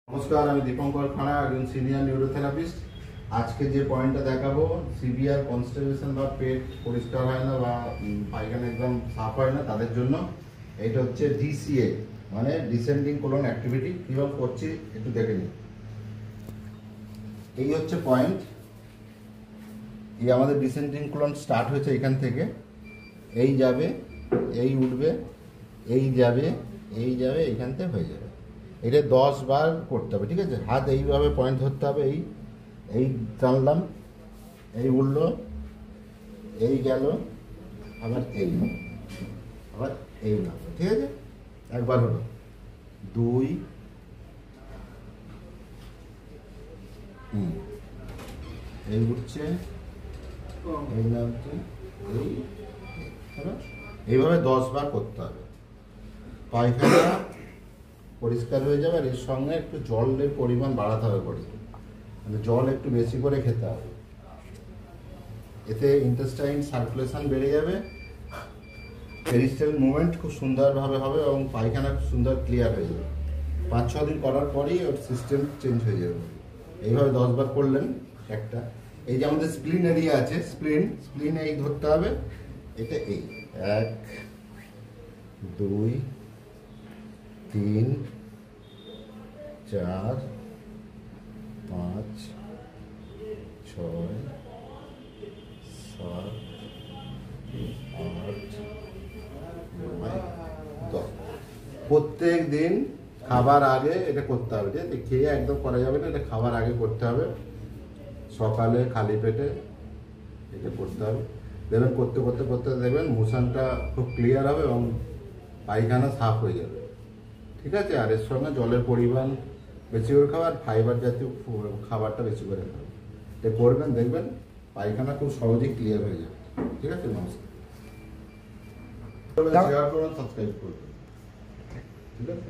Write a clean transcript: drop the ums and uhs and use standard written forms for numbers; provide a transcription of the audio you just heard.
নমস্কার, আমি দীপঙ্কর খাড়া, একজন সিনিয়র নিউরোথেরাপিস্ট। আজকে যে পয়েন্টটা দেখাবো, সিভিয়ার কনস্টিপেশন বা পেট পরিষ্কার হয় না বা পায়খানা একদম সাফ হয় না, তাদের জন্য এটা হচ্ছে ডিসিএ, মানে ডিসেন্ডিং কোলন অ্যাক্টিভিটি। কীভাবে করছি একটু দেখে নিন। এই হচ্ছে পয়েন্ট। এই আমাদের ডিসেন্ডিং কোলন স্টার্ট হয়েছে এখান থেকে, এই যাবে, এই উঠবে, এই যাবে, এই যাবে, এইখান থেকে হয়ে যাবে। এটা 10 বার করতে হবে, ঠিক আছে? হাত এইভাবে পয়েন্ট ধরতে হবে, এই এই টানলাম, এই উঠলো, এই গেল, আবার এই, আবার এই নামলো, ঠিক আছে? একবার হলো, 2, এই উঠছে, এই নামছে, এই হলো। এইভাবে 10 বার করতে হবে। পায়খানা পরিষ্কার হয়ে যাবে। আর এর সঙ্গে একটু জলের পরিমাণ বাড়াতে হবে, মানে জল একটু বেশি করে খেতে হবে। এতে ইন্টেস্টাইন সার্কুলেশন বেড়ে যাবে, পেরিস্টাল মুভমেন্ট খুব সুন্দরভাবে হবে এবং পায়খানা খুব সুন্দর ক্লিয়ার হয়ে যাবে। 5-6 দিন করার পরই ওর সিস্টেম চেঞ্জ হয়ে যাবে। এইভাবে 10 বার করলেন একটা। এই যে আমাদের স্প্লিন এরিয়া আছে, স্প্লিন এই ধরতে হবে, এটা এই 1, 2, 3, 4, 5, 6, 7, 8, 9, 10। প্রত্যেক দিন খাবার আগে এটা করতে হবে, ঠিক আছে? খেয়ে একদম করা যাবে না, এটা খাবার আগে করতে হবে। সকালে খালি পেটে এটা করতে হবে। দেখবেন করতে করতে করতে দেখবেন মোশনটা খুব ক্লিয়ার হবে এবং পায়খানা সাফ হয়ে যাবে, ঠিক আছে? আর এর সঙ্গে জলের পরিমাণ বেশি করে খাবার, ফাইবার জাতীয় খাবারটা বেশি করে খাবেন। এটা করবেন, দেখবেন পায়খানা খুব সহজেই ক্লিয়ার হয়ে যাবে, ঠিক আছে? নমস্কার। শেয়ার করুন, সাবস্ক্রাইব করবেন, ঠিক আছে?